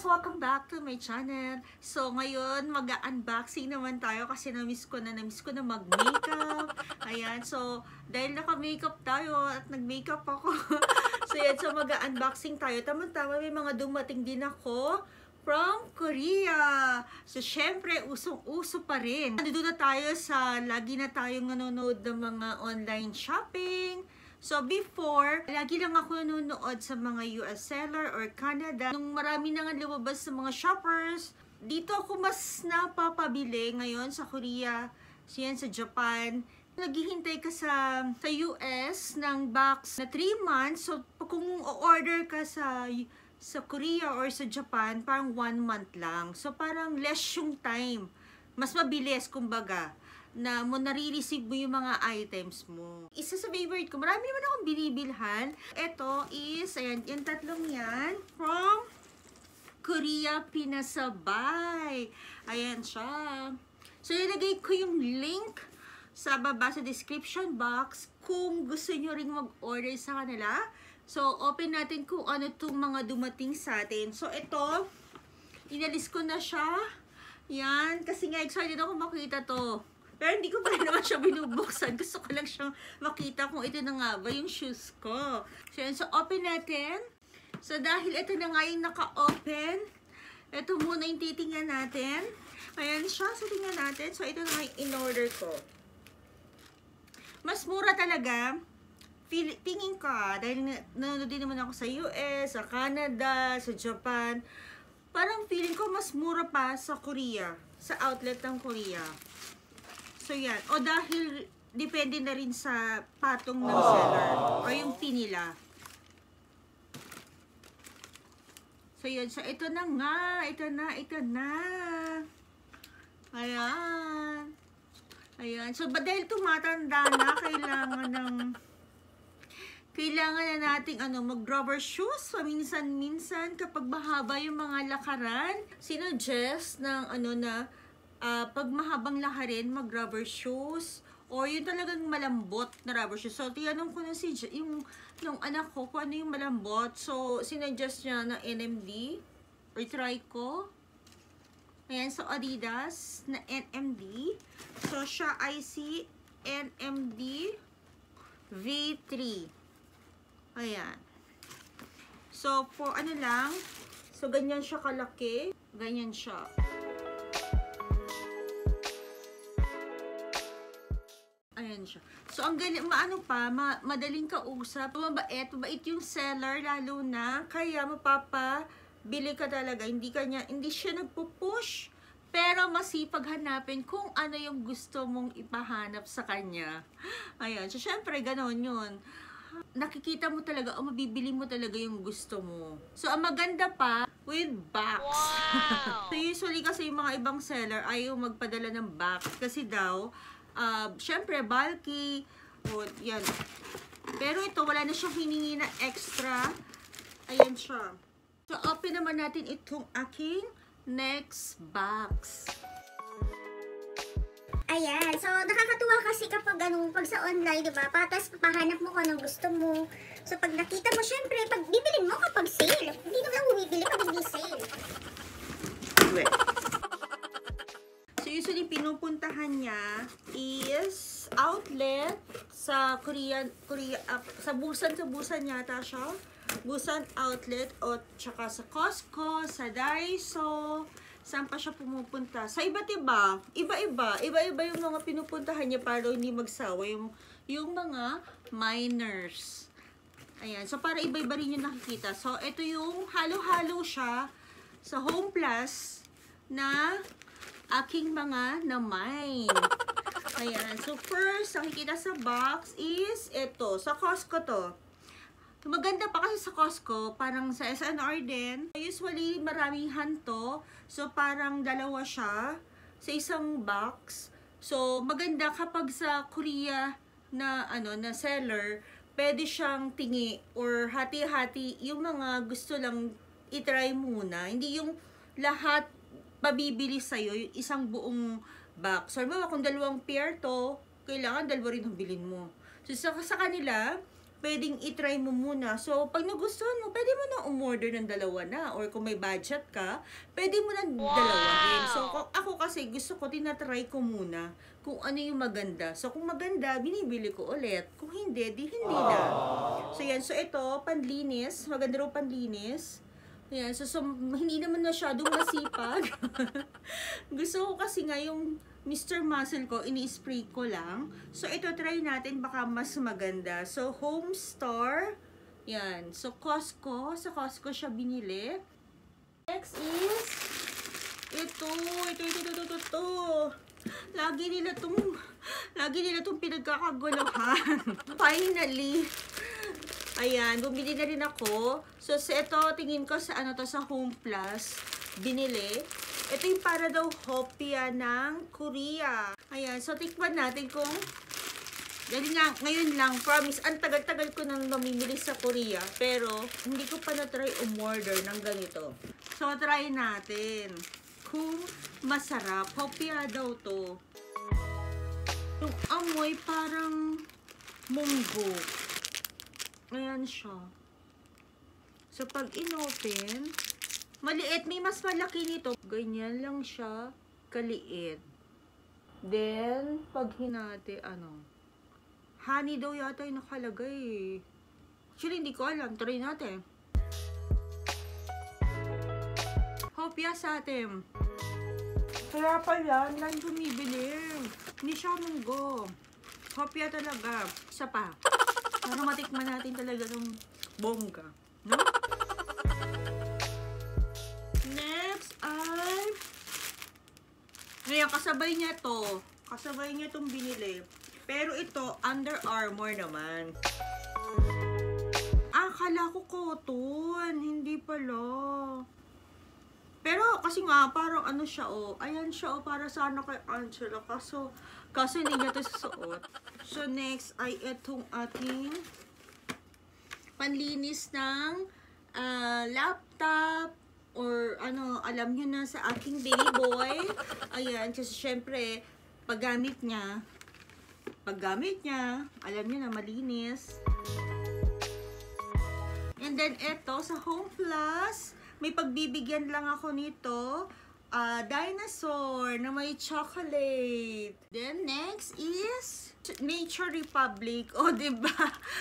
guys! Welcome back to my channel. So, ngayon, mag-unboxing naman tayo kasi namiss ko na mag-makeup. Ayan, so, dahil naka-makeup tayo at nag-makeup ako. So, yan, so mag-unboxing tayo. Tama-tama, may mga dumating din ako from Korea. So, syempre, usong-uso pa rin. Nandito na tayo sa, lagi na tayong nanonood ng mga online shopping. So, before, lagi lang ako nanonood sa mga US seller or Canada. Nung marami na nga lumabas sa mga shoppers, dito ako mas napapabili ngayon sa Korea, siyan sa Japan. Naghihintay ka sa US ng box na 3 months. So, kung order ka sa Korea or sa Japan, parang 1 month lang. So, parang less yung time. Mas mabilis, kumbaga, na mo nare-receive mo yung mga items mo. Isa sa favorite ko, marami naman akong binibilhan. Ito is, ayan, yung tatlong yan, from Korea Pinasabay. Ayan siya. So, ilagay ko yung link sa baba sa description box kung gusto nyo rin mag-order sa kanila. So, open natin kung ano itong mga dumating sa atin. So, ito, inalis ko na siya. Yan, kasi nga excited ako makita to. Pero hindi ko pa rin naman siya binubuksan. Gusto ko lang siyang makita kung ito na nga ba yung shoes ko. So, yan. So, open natin. So, dahil ito na nga yung naka-open, ito muna yung titingnan natin. Ayan siya. So, tingnan natin. So, ito na nga yung in-order ko. Mas mura talaga. Tingin ka, dahil nanonood din naman ako sa US, sa Canada, sa Japan. Parang feeling ko mas mura pa sa Korea. Sa outlet ng Korea. So, yan. O dahil, depende na rin sa patong ng seller. O yung pin nila. So, yan. So, ito na nga. Ito na. Ayan. Ayan. So, dahil tumatanda na, kailangan na nating mag-rubber shoes. Minsan-minsan, kapag mahaba yung mga lakaran, sinuggest ng pag mahabang lakarin, mag-rubber shoes. Or yung talagang malambot na rubber shoes. So, tiyanong ko na yung anak ko kung ano yung malambot. So, sinuggest niya na NMD. Or try ko. Ayan, so Adidas na NMD. So, siya IC NMD V3. Ayan. So, for ano lang. So, ganyan siya kalaki. Ganyan siya. Ayan siya. So, ang galing, madaling kausap, mabait yung seller, lalo na, kaya mapapabili ka talaga. Hindi siya nagpo-push, pero masipag hanapin kung ano yung gusto mong ipahanap sa kanya. Ayan. So, syempre, ganon yun. Nakikita mo talaga, o mabibili mo talaga yung gusto mo. So, ang maganda pa, with box. Wow! So, usually kasi yung mga ibang seller, ayaw magpadala ng box. Kasi daw, syempre, bulky. O, yan. Pero ito, wala na siyang hiningi na extra. Ayan siya. So, open naman natin itong aking next box. Ayan. So, nakakatuwa kasi kapag pag sa online, diba? Patas, pahanap mo kung anong gusto mo. So, pag nakita mo, syempre, pag bibilin mo kapag sale. Hindi na lang bumibili pag hindi sale. So, usually, pinupuntahan niya is outlet sa sa Busan yata siya. Busan outlet o tsaka sa Costco, sa Daiso. Saan pa siya pumupunta? Sa iba't iba. Iba-iba yung mga pinupuntahan niya para hindi magsawa yung mga minors. Ayan. So, para iba-iba rin yung nakikita. So, ito yung halo-halo siya sa Home Plus na aking mga na-mine. Ayan. So, first, nakikita sa box is ito. Sa Costco to. Maganda pa kasi sa Costco, parang sa SNR din. Usually, maraming hanto. So, parang dalawa siya sa isang box. So, maganda kapag sa Korea na, na seller, pwede siyang tingi or hati-hati yung mga gusto lang itry muna. Hindi yung lahat mabibili sa'yo, yung isang buong box. So, kung 2 pair to, kailangan 2 rin ang bilhin mo. So, sa kanila, pwedeng itry mo muna. So, pag nagustuhan mo, pwede mo na umorder ng dalawa na. Or kung may budget ka, pwede mo na dalawahin. So, ako kasi gusto ko, tinatry ko muna kung ano yung maganda. So, kung maganda, binibili ko ulit. Kung hindi, di hindi na. So, yan. So, ito, panlinis. Maganda rin panlinis. Yan. So, hindi naman masyadong masipag. Gusto ko kasi nga yung Mr. Muscle ko, ini-spray ko lang. So, ito try natin, baka mas maganda. So, Home Star. Yan. So, Costco. Sa Costco siya binili. Next is, ito. Lagi nila tong pinagkakaguluhan. Finally. Ayan, bumili na rin ako. So, ito, tingin ko sa sa Home Plus. Binili. Ito yung para daw hopia ng Korea. Ayan, so tikman natin kung dahil nga, ngayon lang, promise, ang tagal-tagal ko nang mamimili sa Korea. Pero, hindi ko pa na-try umorder ng ganito. So, try natin. Kung masarap. Hopia daw to. Yung amoy parang munggo. Ayan siya. So, pag inopen, maliit. May mas malaki nito. Ganyan lang siya. Kaliit. Then, pag hinati, honey daw yata yung nakalagay. Actually, hindi ko alam. Try natin. Hopia sa atin. Kaya pala, lang bumibili. Hindi siya munggo. Hopia talaga. Isa pa. Para matikman natin talaga ng bongga. No? Ngayon, kasabay niya to. Kasabay niya itong binili. Pero ito, Under Armour naman. Akala ko cotton. Hindi pala. Pero, kasi nga, parang siya, Ayan siya, para sana kay Angela. Kaso hindi niya ito susuot. So, next ay itong ating panlinis ng laptop. Or alam nyo na sa aking baby boy. Ayan, kasi syempre, paggamit niya, alam nyo na malinis. And then, eto, sa Home Plus, may pagbibigyan lang ako nito. Dinosaur na may chocolate. Then, next is Nature Republic. O, diba?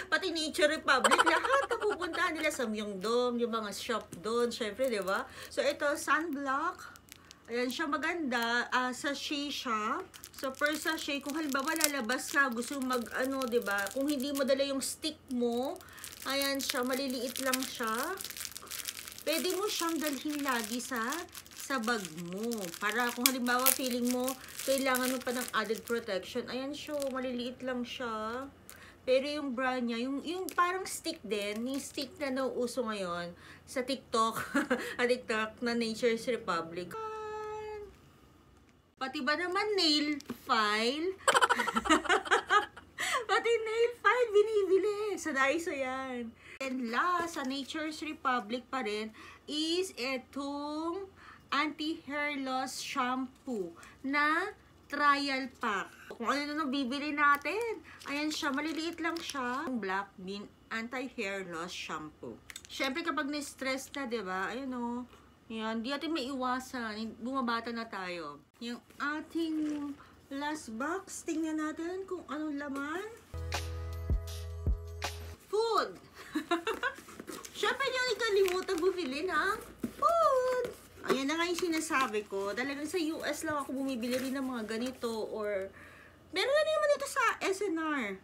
Pati Nature Republic, lahat na pupuntahan nila sa Myeongdong, yung mga shop doon, syempre, diba? So, ito, sunblock. Ayan siya, maganda. Sachet siya. So, per sachet, kung halimbawa lalabas ka, gusto diba? Kung hindi mo dala yung stick mo, ayan siya, maliliit lang siya. Pwede mo siyang dalhin lagi sa bag mo. Para kung halimbawa feeling mo, kailangan mo pa ng added protection. Ayan siya, maliliit lang siya. Pero yung brand niya, yung parang stick din, yung stick na nauuso ngayon sa TikTok, TikTok na Nature's Republic. Pati ba naman nail file? Pati nail file binibili. Sa Daiso yan. And last, sa Nature's Republic pa rin, is itong anti-hair loss shampoo na trial pack. Kung ano na bibili natin. Ayan siya, maliliit lang siya. Black Bean Anti-Hair Loss Shampoo. Siyempre kapag na-stress na, diba? Ayan yan, di natin maiwasan. Bumabata na tayo. Yung ating last box, tingnan natin kung anong laman. Food! Siyempre nyo ikalimutan bumili ng food! Ayan na nga yung sinasabi ko. Talagang sa US lang ako bumibili rin ng mga ganito or meron na naman ito sa SNR.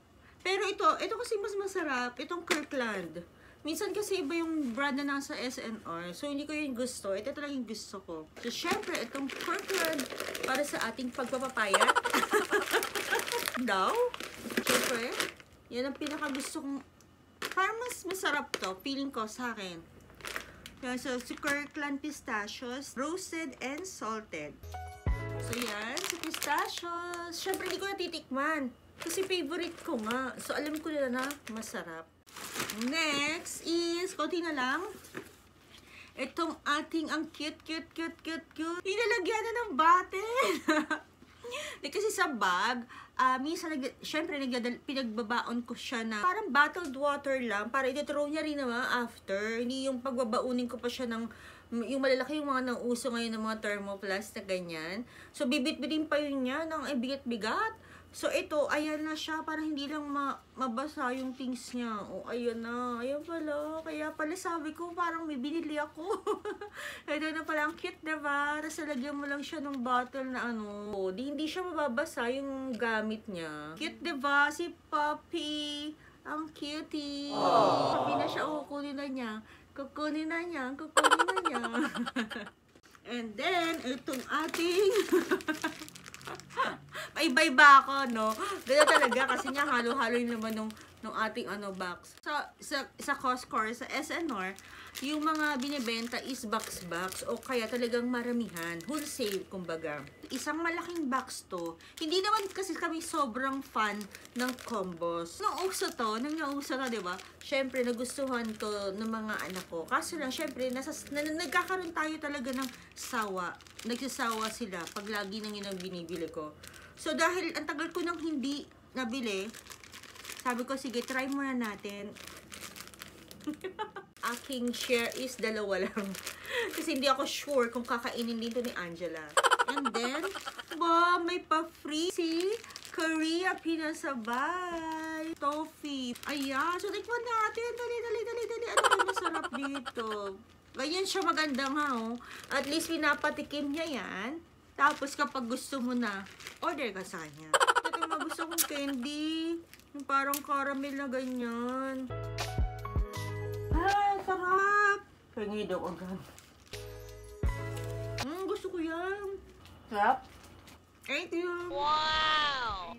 Pero ito kasi mas masarap. Itong Kirkland. Minsan kasi iba yung brand na nasa SNR. So, hindi ko yung gusto. Ito talaga yung gusto ko. So, syempre, itong Kirkland para sa ating pagpapapayat. Daw. Syempre, yan ang pinakagusto kong parang mas masarap to. Feeling ko sa akin. Yan, so, si Kirkland Pistachios, roasted and salted. So, yan, si Pistachios. Syempre, hindi ko natitikman. Kasi favorite ko nga. So, alam ko na masarap. Next is, konti na lang. Itong ating, ang cute. Inalagyan na ng button. Kasi sa bag, minsan, syempre, pinagbabaon ko siya na parang bottled water lang, para ito-throw niya rin naman after. Hindi yung pagbabaunin ko pa siya ng, yung malalaki yung mga nauso ngayon ng mga thermoplast na ganyan. So, bibit-bitin pa yun niya ng bigat-bigat. So, ito, ayan na siya, para hindi lang mabasa yung things niya. O, ayan na. Ayan pala. Kaya pala sabi ko, parang may binili ako. Ito na pala, ang cute, diba? Tapos, lagyan mo lang siya ng bottle na ano. O, hindi siya mababasa yung gamit niya. Cute, diba? Si Puppy. Ang cutie. Puppy na siya. O, kukunin na niya. Kukunin na niya. Kukunin na niya. And then, itong ating... Paiba-iba ako, no? Ganda talaga kasi nga halo-halo yung naman nung ating box. Sa Costco, sa SNR, yung mga binibenta is box o kaya talagang maramihan. Wholesale, kumbaga. Isang malaking box to. Hindi naman kasi kami sobrang fan ng combos. Nung nauso na, diba? Syempre, nagustuhan to ng mga anak ko. Kaso lang, syempre, nagkakaroon tayo talaga ng sawa. Nagsasawa sila pag lagi nang yun ang binibili ko. So, dahil ang tagal ko nang hindi nabili, sabi ko, sige, try muna natin. Aking share is 2 lang. Kasi hindi ako sure kung kakainin dito ni Angela. And then, may pa-free si Korea Pinasabay Toffee. Ayan. So, tikman natin. Dali. Ano ba masarap dito? Ganyan siya maganda nga, oh. At least pinapatikim niya yan. Tapos kapag gusto mo na, order ka sa kanya. Ito yung gusto kong candy. Yung parang caramel na ganyan. Sarap! Pengi daw agad. Gusto ko yan. Sarap. Thank you. Wow!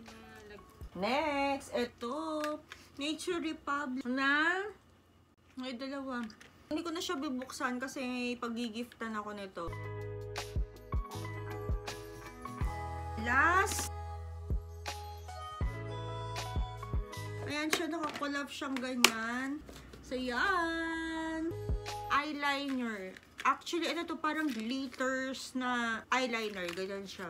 Next, ito. Nature Republic na may 2. Hindi ko na siya bibuksan kasi pag-giftan ako nito. Last. Ayan siya, nakakolab siyang ganyan. So, yan. Eyeliner. Actually, ano to, parang glitters na eyeliner. Ganyan siya.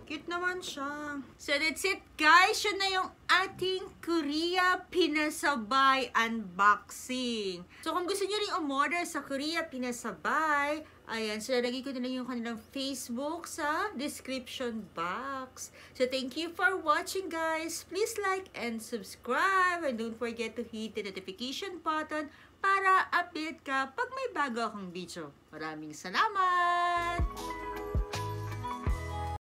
Cute naman siya. So, that's it, guys. Yun na yung ating Korea Pinasabay unboxing. So, kung gusto nyo rin umorder sa Korea Pinasabay, ayan, so nalagay ko na lang yung kanilang Facebook sa description box. So, thank you for watching, guys. Please like and subscribe. And don't forget to hit the notification button para update ka pag may bago akong video. Maraming salamat!